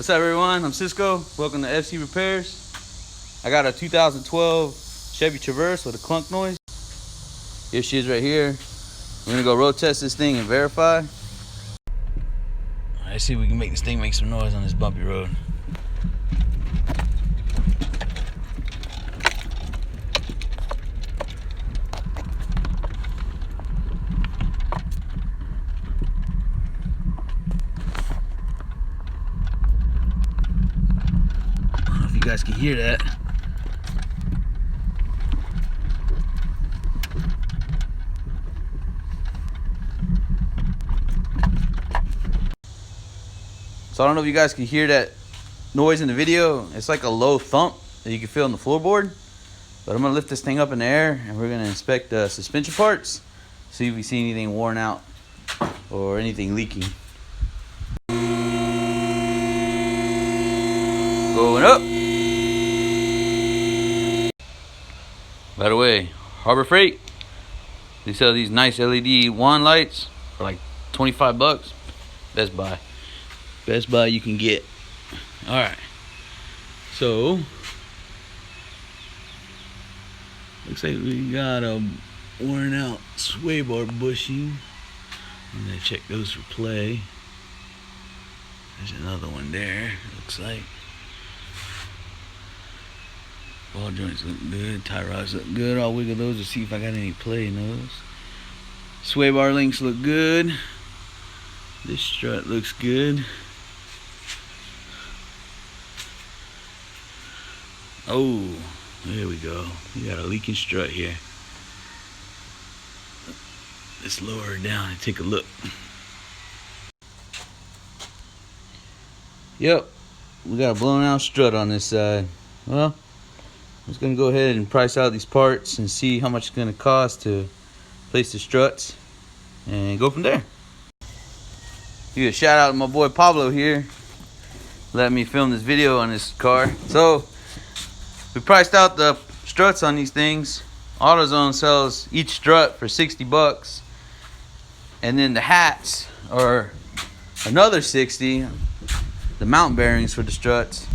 What's up, everyone? I'm Cisco. Welcome to FC Repairs. I got a 2012 Chevy Traverse with a clunk noise. Here she is right here. We're gonna go road test this thing and verify. Let's see if we can make this thing make some noise on this bumpy road. I don't know if you guys can hear that. So I don't know if you guys can hear that noise in the video. It's like a low thump that you can feel on the floorboard. But I'm gonna lift this thing up in the air and we're gonna inspect the suspension parts, see if we see anything worn out or anything leaking. Going up. By the way, Harbor Freight, they sell these nice LED wand lights for like 25 bucks. Best Buy. Best Buy you can get. Alright. So, looks like we got a worn out sway bar bushing. I'm gonna check those for play. There's another one there, looks like. Ball joints look good, tie rods look good. I'll wiggle those to see if I got any play in those. Sway bar links look good. This strut looks good. Oh, there we go. We got a leaking strut here. Let's lower her down and take a look. Yep, we got a blown out strut on this side. Well, I'm just gonna go ahead and price out these parts and see how much it's gonna cost to place the struts and go from there. Give a shout out to my boy Pablo here. Let me film this video on this car. So we priced out the struts on these things. AutoZone sells each strut for 60 bucks. And then the hats are another 60. The mount bearings for the struts.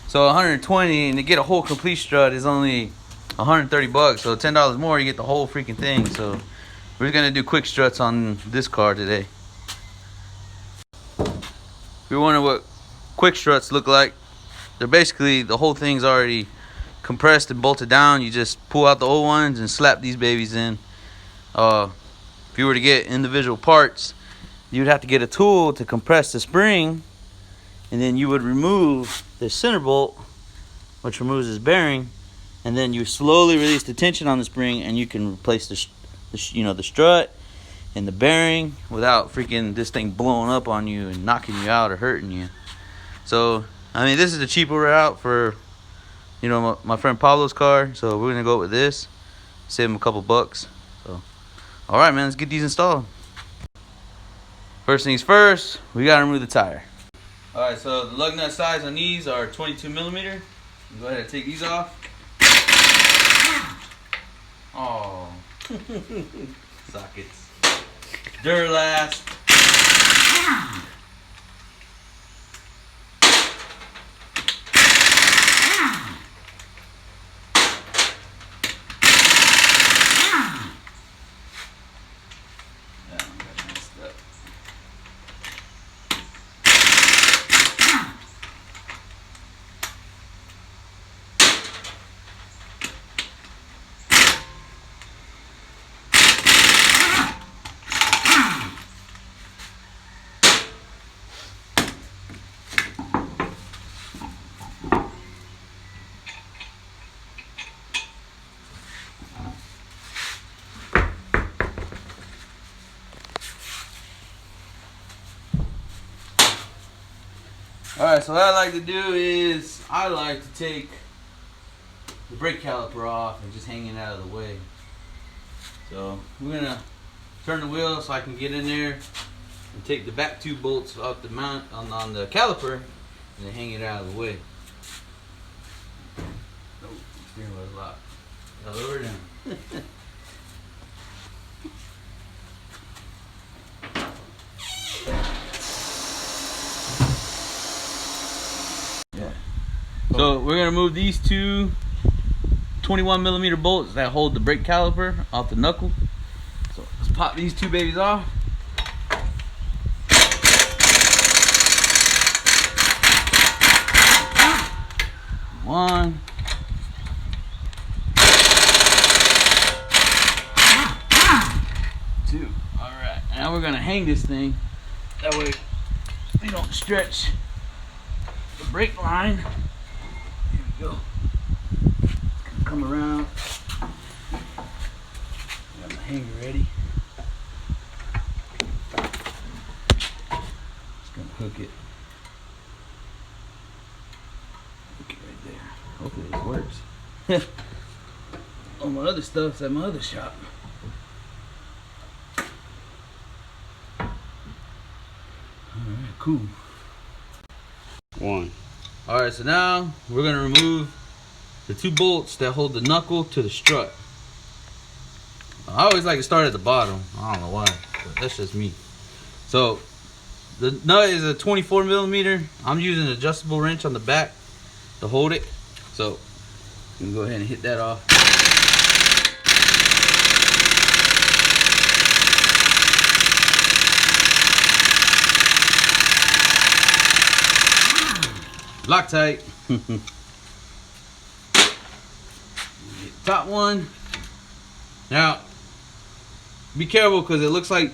So 120, and to get a whole complete strut is only 130 bucks. So $10 more, you get the whole freaking thing. So we're gonna do quick struts on this car today. If you're wondering what quick struts look like, they're basically, the whole thing's already compressed and bolted down. You just pull out the old ones and slap these babies in. If you were to get individual parts, you'd have to get a tool to compress the spring, and then you would remove the center bolt, which removes this bearing, and then you slowly release the tension on the spring, and you can replace the strut and the bearing without freaking this thing blowing up on you and knocking you out or hurting you. So I mean, this is the cheaper route for, my friend Pablo's car. So we're gonna go with this, save him a couple bucks. So, all right, man, let's get these installed. First things first, we gotta remove the tire. All right, so the lug nut size on these are 22 millimeter. Go ahead and take these off. Oh, sockets. Duralast. Alright, so what I like to do is I like to take the brake caliper off and just hang it out of the way. So we're gonna turn the wheel so I can get in there and take the back two bolts off the mount on the caliper and then hang it out of the way. Oh, steering wheel's locked. Now lower it down. So we're gonna move these two 21mm bolts that hold the brake caliper off the knuckle. So let's pop these two babies off. One. Two. Alright, now we're gonna hang this thing. That way we don't stretch the brake line. Here we go. It's gonna come around. Got my hanger ready. Just gonna hook it. Hook it right there. Hopefully this works. All my other stuff's at my other shop. Alright, cool. One. Alright, so now we're gonna remove the two bolts that hold the knuckle to the strut. I always like to start at the bottom. I don't know why, but that's just me. So the nut is a 24mm. I'm using an adjustable wrench on the back to hold it. So you can go ahead and hit that off. Loctite. Top one. Now, be careful because it looks like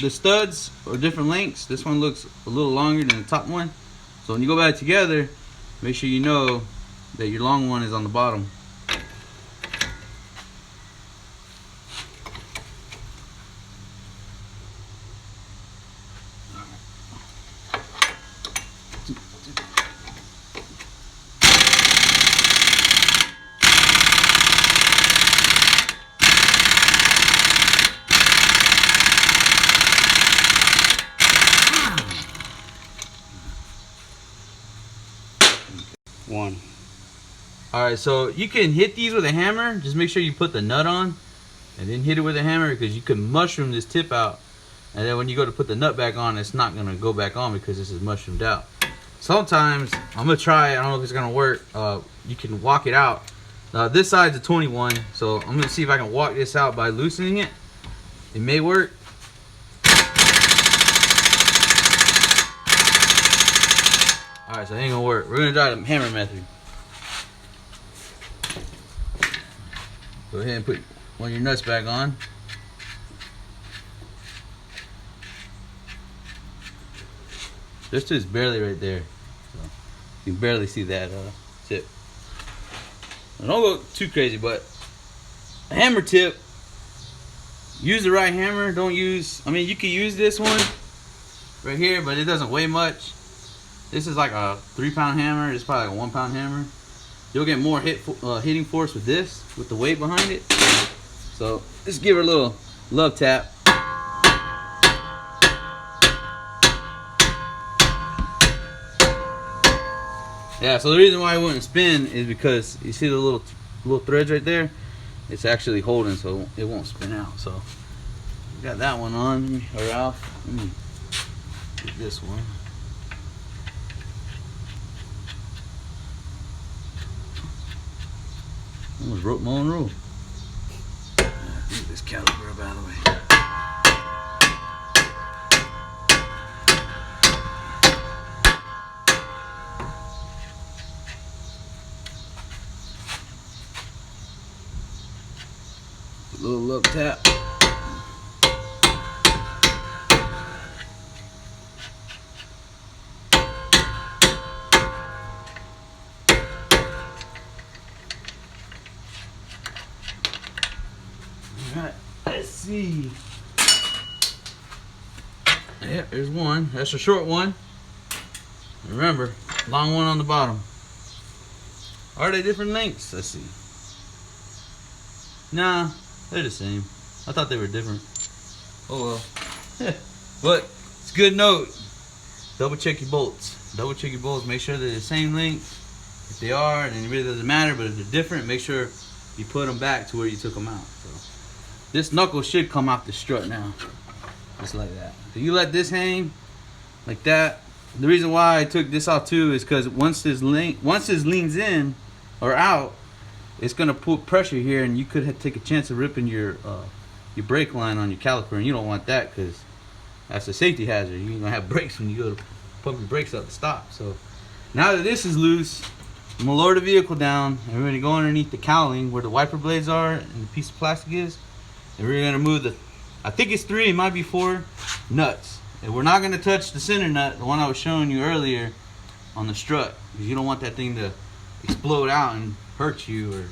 the studs are different lengths. This one looks a little longer than the top one. So when you go back together, make sure you know that your long one is on the bottom. One. Alright, so you can hit these with a hammer. Just make sure you put the nut on and then hit it with a hammer, because you can mushroom this tip out, and then when you go to put the nut back on, it's not going to go back on because this is mushroomed out. Sometimes, I'm going to try it, I don't know if it's going to work, you can walk it out. This side's a 21, so I'm going to see if I can walk this out by loosening it. It may work. Alright, so it ain't gonna work. We're gonna try the hammer method. Go ahead and put one of your nuts back on. This just barely right there. So you can barely see that tip. Now don't go too crazy, but a hammer tip, use the right hammer. Don't use, I mean, you can use this one right here, but it doesn't weigh much. This is like a 3-pound hammer. It's probably like a 1-pound hammer. You'll get more hitting force with this, with the weight behind it. So let's give her a little love tap. Yeah, so the reason why it wouldn't spin is because you see the little threads right there? It's actually holding, so it won't spin out. So got that one on, or off. Let me get this one. Almost broke my own rule. Move this caliper up out of the way. A little up tap. Alright, let's see. Yeah, there's one. That's a short one. Remember, long one on the bottom. Are they different lengths? Let's see. Nah, they're the same. I thought they were different. Oh well. But it's a good note. Double check your bolts. Double check your bolts. Make sure they're the same length. If they are, then it really doesn't matter. But if they're different, make sure you put them back to where you took them out. So this knuckle should come off the strut now, just like that. So you let this hang like that, The reason why I took this off too is because once this leans in or out, it's gonna put pressure here, and you could take a chance of ripping your brake line on your caliper, and you don't want that because that's a safety hazard. You're gonna have brakes when you go to pump your brakes up to stop. So now that this is loose, I'm gonna lower the vehicle down, and we're gonna go underneath the cowling where the wiper blades are and the piece of plastic is, and we're gonna move the, I think it's 3, it might be 4 nuts. And we're not gonna touch the center nut, the one I was showing you earlier on the strut, because you don't want that thing to explode out and hurt you or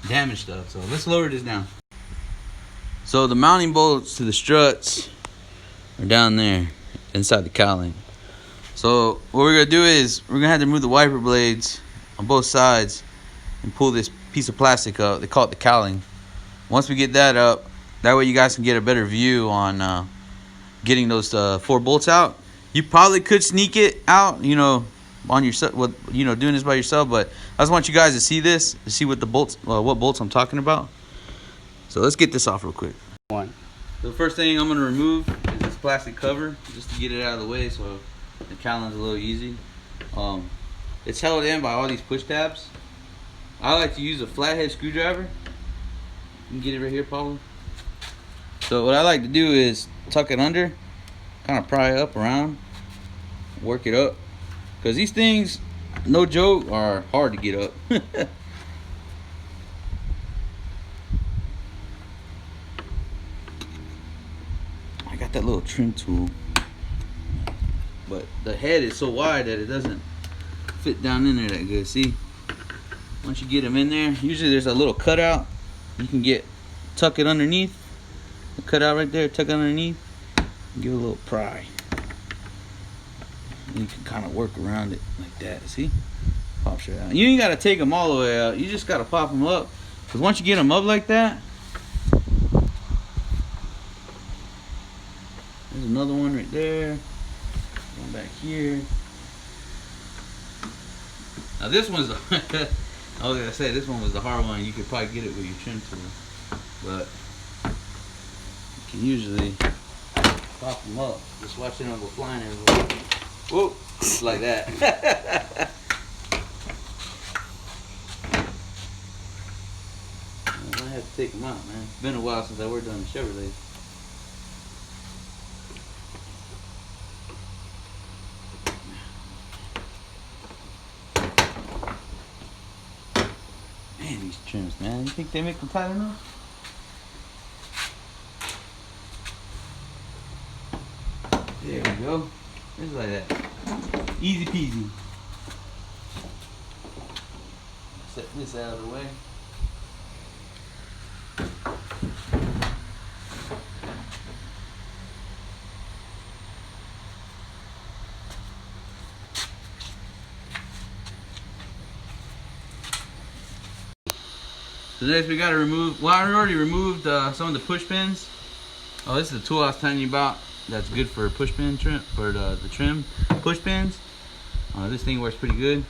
damage stuff. So let's lower this down. So the mounting bolts to the struts are down there inside the cowling. So what we're gonna do is we're gonna have to move the wiper blades on both sides and pull this piece of plastic up. They call it the cowling. Once we get that up, that way you guys can get a better view on getting those 4 bolts out. You probably could sneak it out, on yourself, doing this by yourself. But I just want you guys to see this, to see what the bolts, what bolts I'm talking about. So let's get this off real quick. 1. So the first thing I'm gonna remove is this plastic cover, just to get it out of the way, so the cowling's a little easy. It's held in by all these push tabs. I like to use a flathead screwdriver. You can get it right here, Pablo. So what I like to do is tuck it under, kind of pry it up around, work it up, because these things, no joke, are hard to get up. I got that little trim tool, but the head is so wide that it doesn't fit down in there that good. See, once you get them in there, usually there's a little cutout you can tuck it underneath. The cutout right there, tuck it underneath, and give it a little pry. And you can kind of work around it like that. See, pops right out. You ain't gotta take them all the way out. You just gotta pop them up, because once you get them up like that, there's another one right there. One back here. Now this one's the I was gonna say this one was the hard one. You could probably get it with your trim tool, but you can usually pop them up. Just watch them go flying everywhere. Whoa, just like that. I have to take them out, man. It's been a while since I worked on the Chevrolet. Man, these trims, man. You think they make them tight enough? There we go. Just like that. Easy peasy. Set this out of the way. So next we gotta remove, well, I already removed some of the push pins. Oh, this is the tool I was telling you about. That's good for push pin trim, for the trim push pins. This thing works pretty good.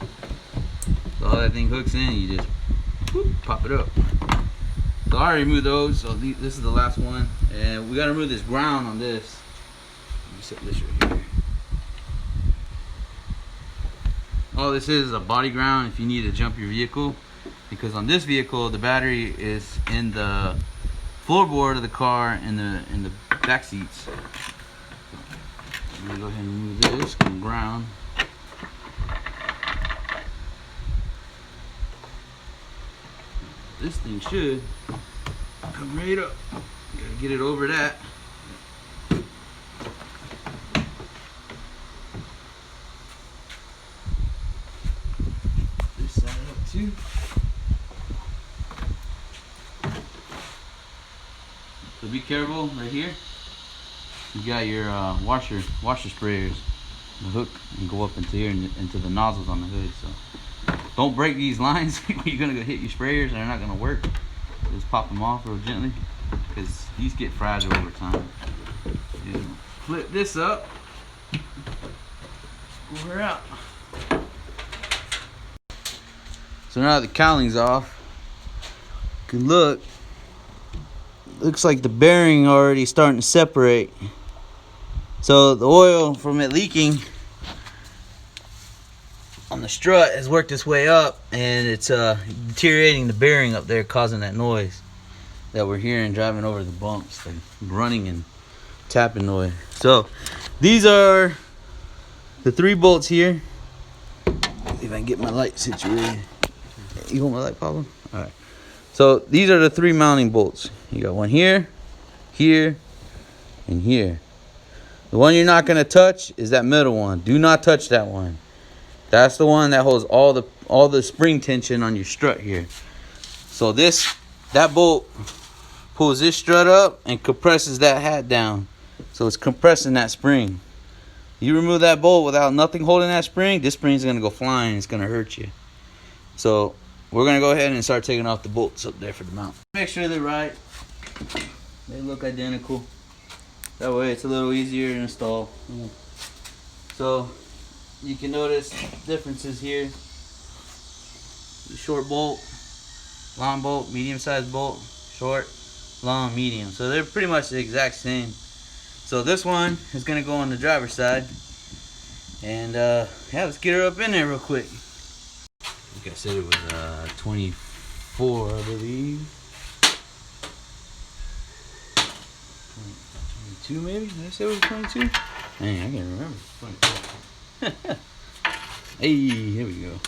So all that thing hooks in, you just whoop, pop it up. So I already removed those. So this is the last one, and we gotta remove this ground on this. Let me set this right here. All this is a body ground if you need to jump your vehicle, because on this vehicle the battery is in the floorboard of the car and in the back seats. I'm gonna go ahead and remove this from ground. This thing should come right up. Gotta get it over that. This side up too. So be careful right here. You got your washer sprayers. The hook can go up into here and into the nozzles on the hood. So don't break these lines. You're gonna go hit your sprayers and they're not gonna work. Just pop them off real gently, because these get fragile over time. Just flip this up. Pull her out. So now the cowling's off. You can look. Looks like the bearing already starting to separate. So the oil from it leaking on the strut has worked its way up, and it's deteriorating the bearing up there, causing that noise that we're hearing driving over the bumps, like running and tapping noise. So these are the 3 bolts here. See if I can get my light situated. You want my light, Pablo? All right. So these are the 3 mounting bolts. You got one here, here, and here. The one you're not gonna touch is that middle one. Do not touch that one. That's the one that holds all the spring tension on your strut here. So that bolt pulls this strut up and compresses that hat down. So it's compressing that spring. You remove that bolt without nothing holding that spring, this spring's gonna go flying. It's gonna hurt you. So we're gonna go ahead and start taking off the bolts up there for the mount. Make sure they're right. They look identical. That way it's a little easier to install. So you can notice differences here. The short bolt, long bolt, medium sized bolt, short, long, medium. So they're pretty much the exact same. So this one is gonna go on the driver's side. And yeah, let's get her up in there real quick. Like I said, it was 24, I believe. 22 maybe? Did I say it was 22? Dang, I can't remember. 24. Hey, here we go.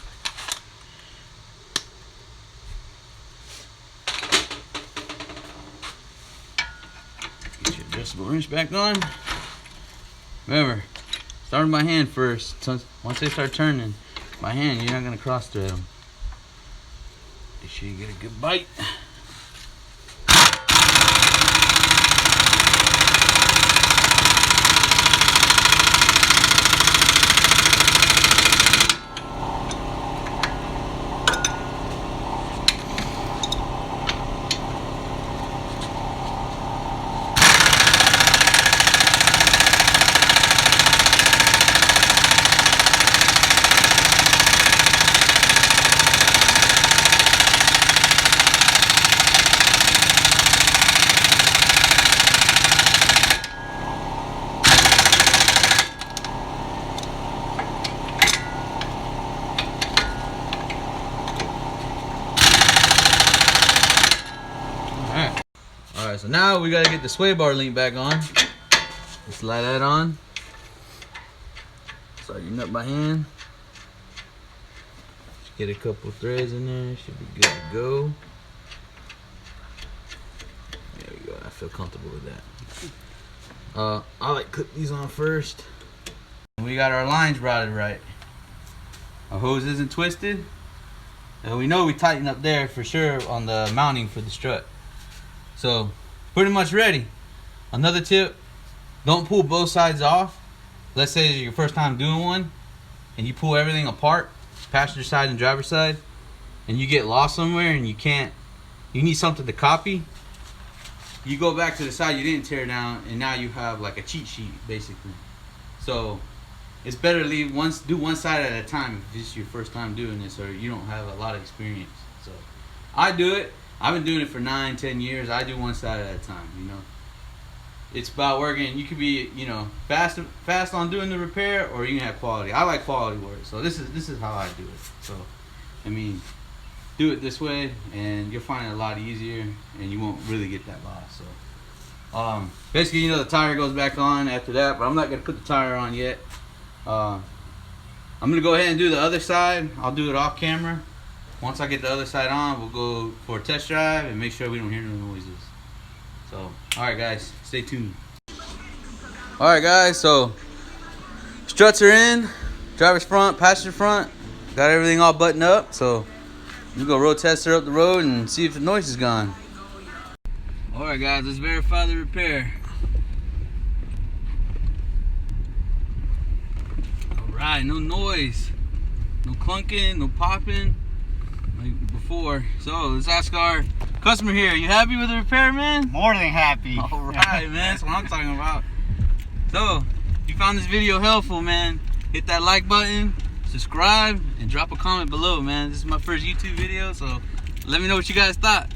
Get your adjustable wrench back on. Remember, start by hand first. Once they start turning by hand, you're not going to cross thread them. Make sure you get a good bite. Alright, so now we gotta get the sway bar link back on. Slide that on. Start your nut by hand. Just get a couple threads in there, should be good to go. There we go, I feel comfortable with that. I like clip these on first. We got our lines routed right. Our hose isn't twisted. And we know we tighten up there for sure on the mounting for the strut. So, pretty much ready. Another tip, don't pull both sides off. Let's say it's your first time doing one, and you pull everything apart, passenger side and driver side, and you get lost somewhere and you need something to copy. You go back to the side you didn't tear down, and now you have like a cheat sheet, basically. So, it's better to do one side at a time if this is your first time doing this or you don't have a lot of experience. So, I do it. I've been doing it for 9-10 years. I do one side at a time, you know. It's about working. You could be, you know, fast on doing the repair, or you can have quality. I like quality work, so this is how I do it. So, I mean, do it this way, and you'll find it a lot easier, and you won't really get that loss. So, basically, you know, the tire goes back on after that, but I'm not gonna put the tire on yet. I'm gonna go ahead and do the other side. I'll do it off camera. Once I get the other side on, we'll go for a test drive and make sure we don't hear no noises. So, alright guys, stay tuned. Alright guys, so struts are in, driver's front, passenger front, got everything all buttoned up, so we'll go road test her up the road and see if the noise is gone. Alright guys, let's verify the repair. Alright, no noise, no clunking, no popping like before. So let's ask our customer here, you happy with the repair, man? More than happy. Alright, man, that's what I'm talking about. So, if you found this video helpful, man, hit that like button, subscribe, and drop a comment below, man. This is my first YouTube video, so let me know what you guys thought.